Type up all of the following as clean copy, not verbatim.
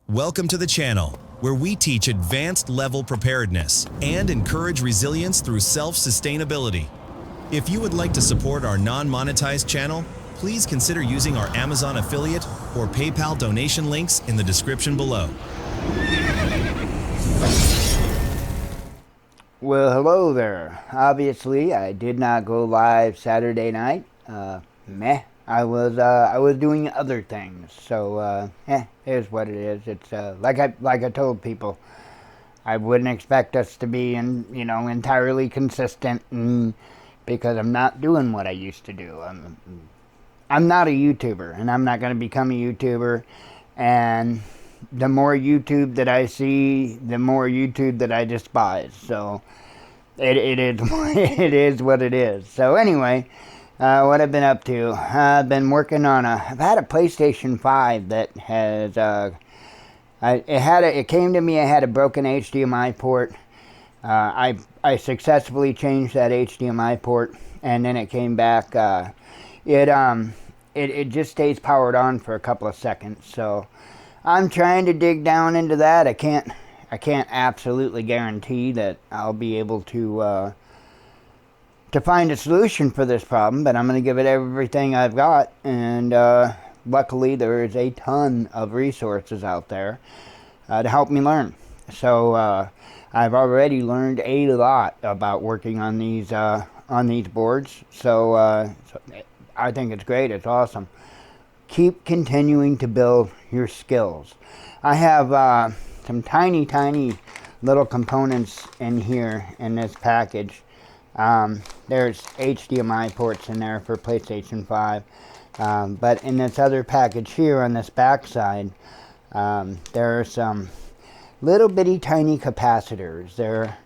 Welcome to the channel, where we teach advanced level preparedness and encourage resilience through self-sustainability. If you would like to support our non-monetized channel, please consider using our Amazon affiliate or PayPal donation links in the description below. Well, hello there. Obviously, I did not go live Saturday night. I was doing other things. So, here's what it is. It's like I told people, I wouldn't expect us to be entirely consistent, because I'm not doing what I used to do. I'm not a YouTuber, and I'm not going to become a YouTuber. And the more YouTube that I see, the more YouTube that I despise. So it is what it is. So anyway, what I've been up to, I've been working on I've had a PlayStation 5 that has it came to me. I had a broken HDMI port. I successfully changed that HDMI port, and then it came back. It just stays powered on for a couple of seconds. So I'm trying to dig down into that. I can't absolutely guarantee that I'll be able to find a solution for this problem, but I'm going to give it everything I've got. And luckily, there is a ton of resources out there to help me learn. So I've already learned a lot about working on these boards. So I think it's great. It's awesome. Keep continuing to build your skills. I have some tiny little components in here in this package. There's HDMI ports in there for PlayStation 5. But in this other package here on this back side, there are some little bitty tiny capacitors. They're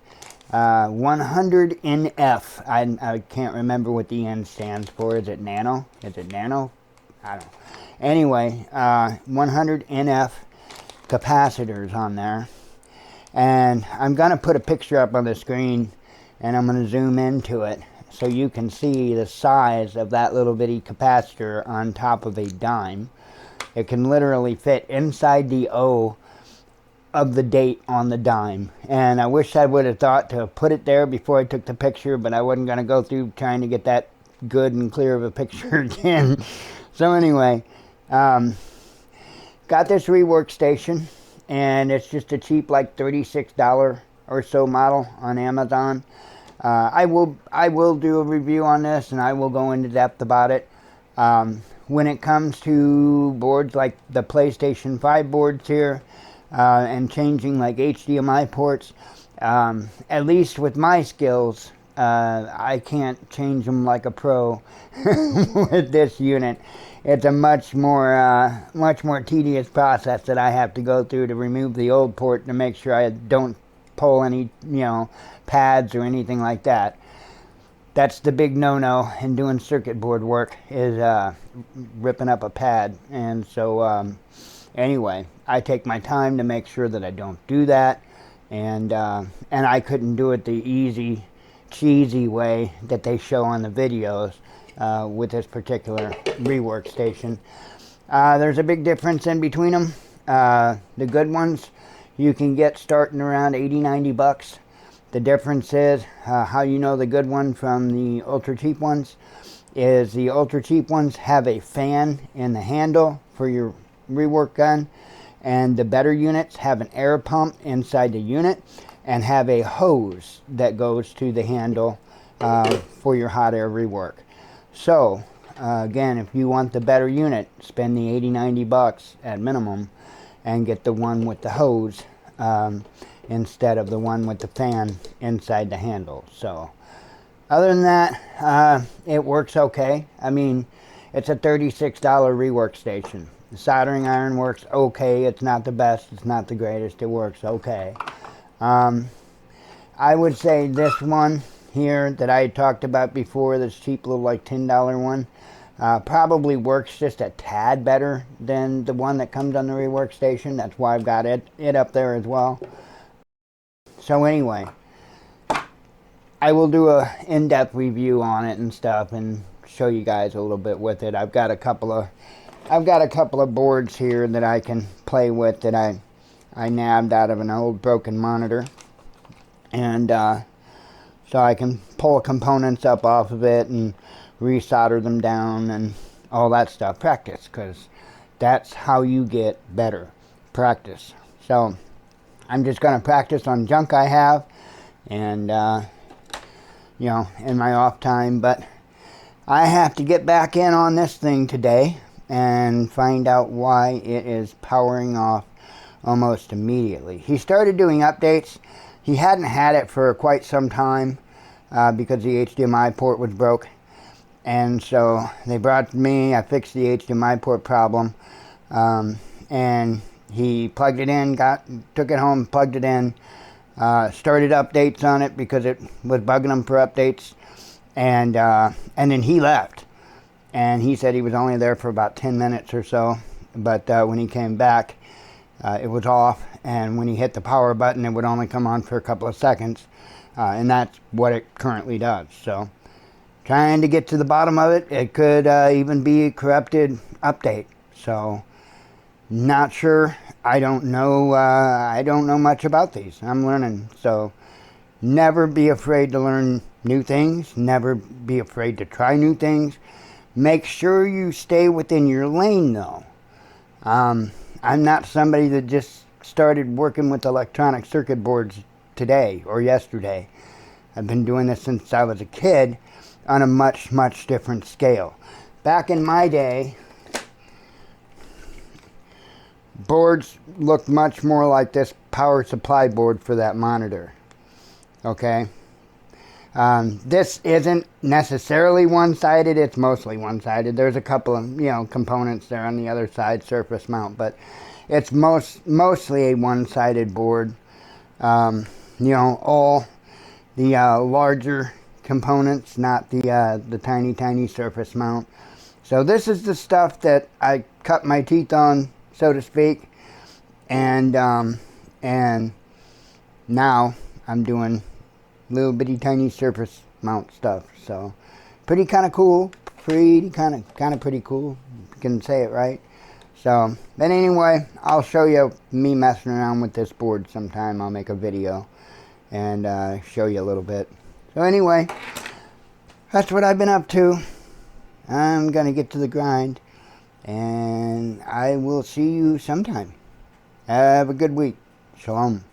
100 NF. I can't remember what the N stands for. Is it nano? Is it nano? I don't know. Anyway, 100 NF capacitors on there. And I'm going to put a picture up on the screen, and I'm going to zoom into it so you can see the size of that little bitty capacitor on top of a dime. It can literally fit inside the O of the date on the dime. And I wish I would have thought to put it there before I took the picture, but I wasn't going to go through trying to get that good and clear of a picture again. So anyway, got this rework station, and it's just a cheap, like $36 or so model on Amazon. I will do a review on this, and I will go into depth about it. When it comes to boards like the PlayStation 5 boards here, and changing like HDMI ports, at least with my skills, I can't change them like a pro with this unit. It's a much more tedious process that I have to go through to remove the old port to make sure I don't pull any, pads or anything like that. That's the big no-no in doing circuit board work, is ripping up a pad. And so anyway, I take my time to make sure that I don't do that. And I couldn't do it the easy, cheesy way that they show on the videos with this particular rework station. There's a big difference in between them. The good ones you can get starting around 80-90 bucks. The difference is how you know the good one from the ultra cheap ones is the ultra cheap ones have a fan in the handle for your rework gun, and the better units have an air pump inside the unit and have a hose that goes to the handle for your hot air rework. So again, if you want the better unit, spend the 80-90 bucks at minimum and get the one with the hose instead of the one with the fan inside the handle. So other than that, it works okay. I mean, it's a $36 rework station. The soldering iron works okay. It's not the best. It's not the greatest. It works okay. I would say this one here that I talked about before, this cheap little like $10 one, probably works just a tad better than the one that comes on the rework station. That's why I've got it up there as well. So anyway, I will do a in-depth review on it and stuff and show you guys a little bit with it. I've got a couple of boards here that I can play with that I I nabbed out of an old broken monitor. And so I can pull components up off of it and resolder them down and all that stuff. Practice, because that's how you get better. Practice. So I'm just going to practice on junk I have and, you know, in my off time. But I have to get back in on this thing today and find out why it is powering off almost immediately. He started doing updates. He hadn't had it for quite some time because the HDMI port was broke. And so they brought it to me. I fixed the HDMI port problem. And he plugged it in, took it home, plugged it in, started updates on it because it was bugging him for updates. And then he left. And he said he was only there for about 10 minutes or so. But when he came back, it was off. And when he hit the power button, it would only come on for a couple of seconds. And that's what it currently does. So trying to get to the bottom of it. It could even be a corrupted update. So not sure. I don't know. I don't know much about these. I'm learning. So never be afraid to learn new things. Never be afraid to try new things. Make sure you stay within your lane, though. I'm not somebody that just started working with electronic circuit boards today or yesterday. I've been doing this since I was a kid on a much, much different scale. Back in my day, boards looked much more like this power supply board for that monitor. Okay? This isn't necessarily one-sided. It's mostly one-sided. There's a couple of, you know, components there on the other side, surface mount, but it's mostly a one-sided board. You know, all the larger components, not the tiny surface mount. So this is the stuff that I cut my teeth on, so to speak, and now I'm doing little bitty tiny surface mount stuff. So pretty kind of cool, pretty cool. You can say it right. So, but anyway, I'll show you me messing around with this board sometime. I'll make a video and show you a little bit. So anyway, that's what I've been up to. I'm going to get to the grind, and I will see you sometime. Have a good week. Shalom.